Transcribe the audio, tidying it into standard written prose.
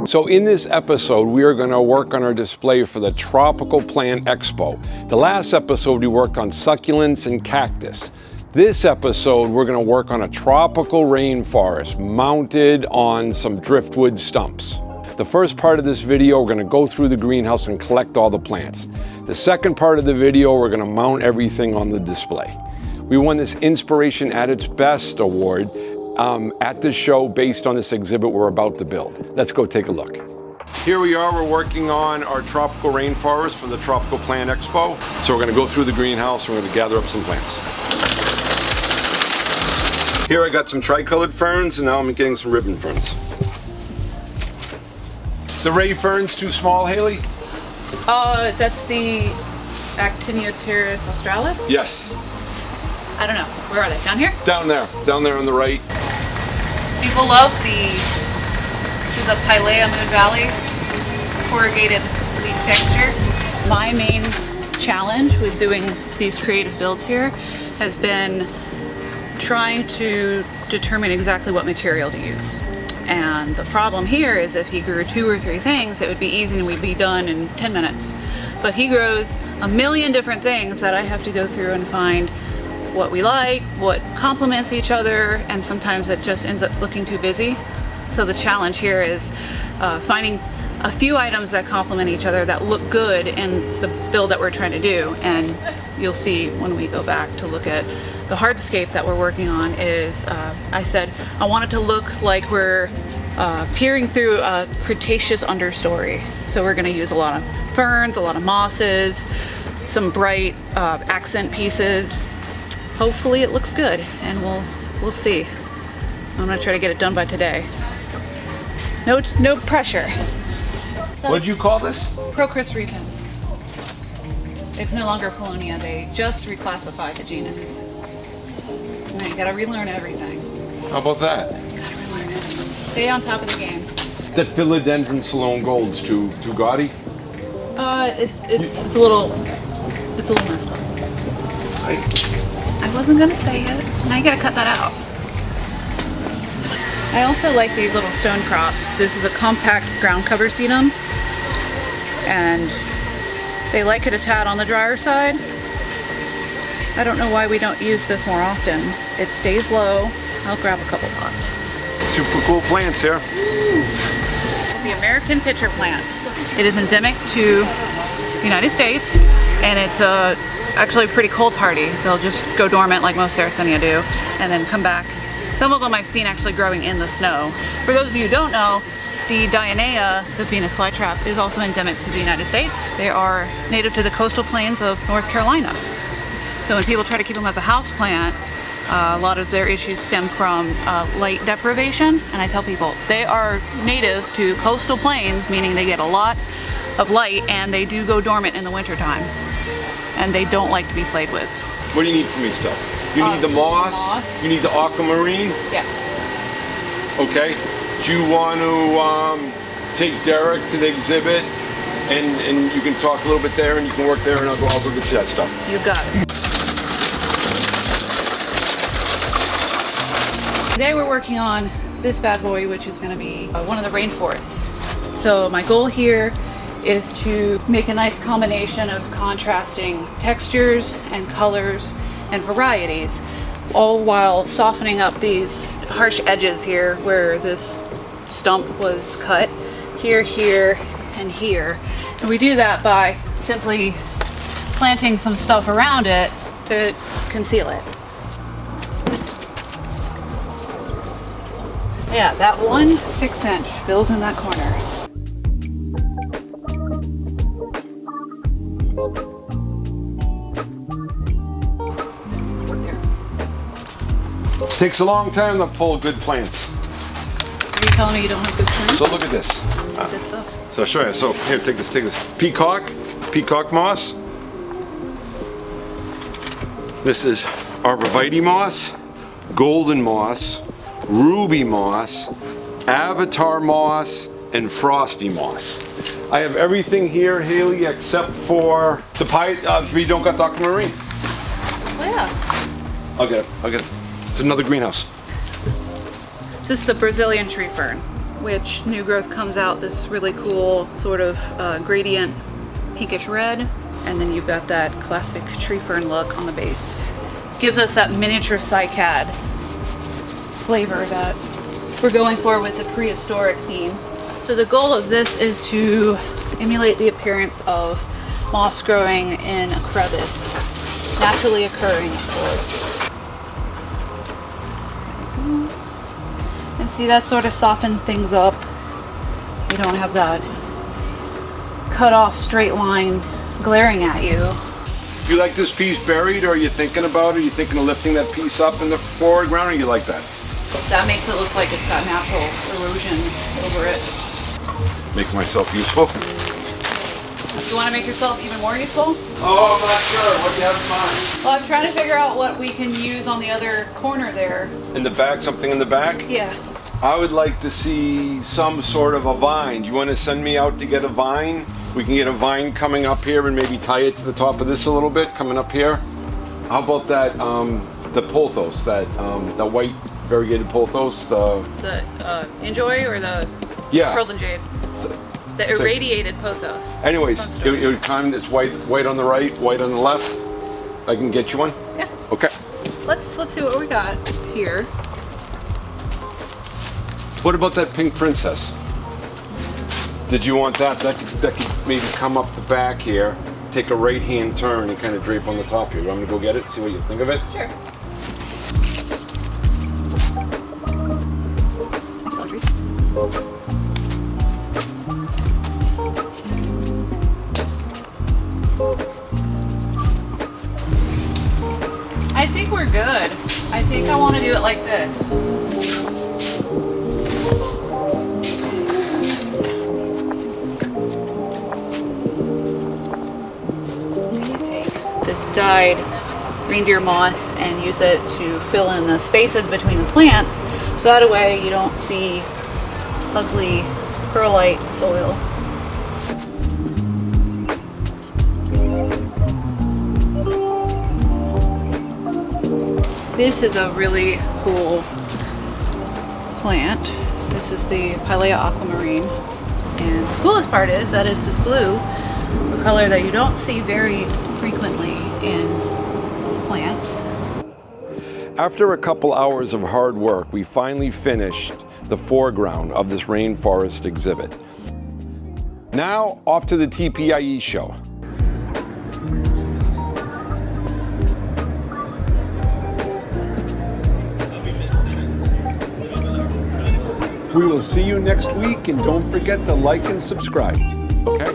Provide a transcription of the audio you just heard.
So in this episode, we are going to work on our display for the Tropical Plant Expo. The last episode, we worked on succulents and cactus. This episode, we're going to work on a tropical rainforest mounted on some driftwood stumps. The first part of this video, we're going to go through the greenhouse and collect all the plants. The second part of the video, we're going to mount everything on the display. We won this Inspiration at its Best award at this show based on this exhibit we're about to build. Let's go take a look. Here we are, we're working on our tropical rainforest for the Tropical Plant Expo. So we're going to go through the greenhouse, we're going to gather up some plants. Here I got some tricolored ferns, and now I'm getting some ribbon ferns. The ray fern's too small, Haley? That's the Actiniopteris australis? Yes. I don't know. Where are they? Down here? Down there on the right. People love this is a Pilea Moon Valley corrugated leaf texture. My main challenge with doing these creative builds here has been trying to determine exactly what material to use. And the problem here is if he grew 2 or 3 things, it would be easy and we'd be done in 10 minutes. But he grows a million different things that I have to go through and find what we like, what complements each other, and sometimes it just ends up looking too busy. So the challenge here is finding a few items that complement each other that look good in the build that we're trying to do. And you'll see when we go back to look at the hardscape that we're working on is, I said, I want it to look like we're peering through a Cretaceous understory. So we're gonna use a lot of ferns, a lot of mosses, some bright accent pieces. Hopefully it looks good, and we'll see. I'm gonna try to get it done by today. No pressure. What'd you call this? Procris repens. It's no longer Polonia. They just reclassified the genus. Now you gotta relearn everything. How about that? Gotta relearn it. Stay on top of the game. That Philodendron Salone Gold's too gaudy? It's a little messed up. I wasn't gonna say it. Now you gotta cut that out. I also like these little stone crops. This is a compact ground cover sedum, and they like it a tad on the drier side. I don't know why we don't use this more often. It stays low. I'll grab a couple pots. Super cool plants here. It's the American pitcher plant. It is endemic to the United States, and it's actually pretty cold hardy. They'll just go dormant like most Sarracenia do, and then come back. Some of them I've seen actually growing in the snow. For those of you who don't know, the Dionea, the Venus flytrap, is also endemic to the United States. They are native to the coastal plains of North Carolina. So when people try to keep them as a house plant, a lot of their issues stem from light deprivation. And I tell people, they are native to coastal plains, meaning they get a lot of light and they do go dormant in the wintertime. And they don't like to be played with. What do you need from me stuff? You need the moss, you need the aquamarine? Yes. Okay. Do you want to take Derek to the exhibit and you can talk a little bit there and you can work there and I'll go get you that stuff. You got it. Today we're working on this bad boy, which is going to be one of the rainforests. So my goal here is to make a nice combination of contrasting textures and colors and varieties, all while softening up these harsh edges here where this stump was cut, here, here, and here. And we do that by simply planting some stuff around it to conceal it. Yeah, that 1 6-inch fills in that corner. Takes a long time to pull good plants. Are you telling me you don't have good plants? So look at this. Good stuff. So I'll show you. So here, take this. Peacock moss. This is arborvitae moss, golden moss, ruby moss, avatar moss, and frosty moss. I have everything here, Haley, except for the pie. We don't got the aquamarine. Oh yeah. I'll get it. It's another greenhouse. This is the Brazilian tree fern. which new growth comes out this really cool sort of gradient pinkish red. And then you've got that classic tree fern look on the base. Gives us that miniature cycad flavor that we're going for with the prehistoric theme. So the goal of this is to emulate the appearance of moss growing in a crevice, naturally occurring, of course. And see, that sort of softens things up. You don't have that cut off straight line glaring at you. You like this piece buried, or are you thinking about it? Are you thinking of lifting that piece up in the foreground, or you like that? That makes it look like it's got natural erosion over it. Make myself useful? You want to make yourself even more useful? Oh, I'm not sure. What do you have in mind? Well, I'm trying to figure out what we can use on the other corner there. In the back, something in the back? Yeah. I would like to see some sort of a vine. Do you want to send me out to get a vine? We can get a vine coming up here and maybe tie it to the top of this a little bit, coming up here. How about that, the pothos, that white variegated pothos? The Enjoy or the Pearls and Jade? The irradiated pothos. Anyways, it would come, it's white on the right, white on the left. I can get you one? Yeah. Okay. Let's see what we got here. What about that pink princess? Did you want that? That could maybe come up the back here, take a right-hand turn and kind of drape on the top here. You want me to go get it, see what you think of it? Sure. Thanks, Audrey. I think we're good. I think I want to do it like this. This dyed reindeer moss and use it to fill in the spaces between the plants, so that way you don't see ugly perlite soil. This is a really cool plant. This is the Pilea aquamarine, and the coolest part is that it's this blue, a color that you don't see very frequently in plants. After a couple hours of hard work, we finally finished the foreground of this rainforest exhibit. Now, off to the TPIE show. We will see you next week, and don't forget to like and subscribe, okay?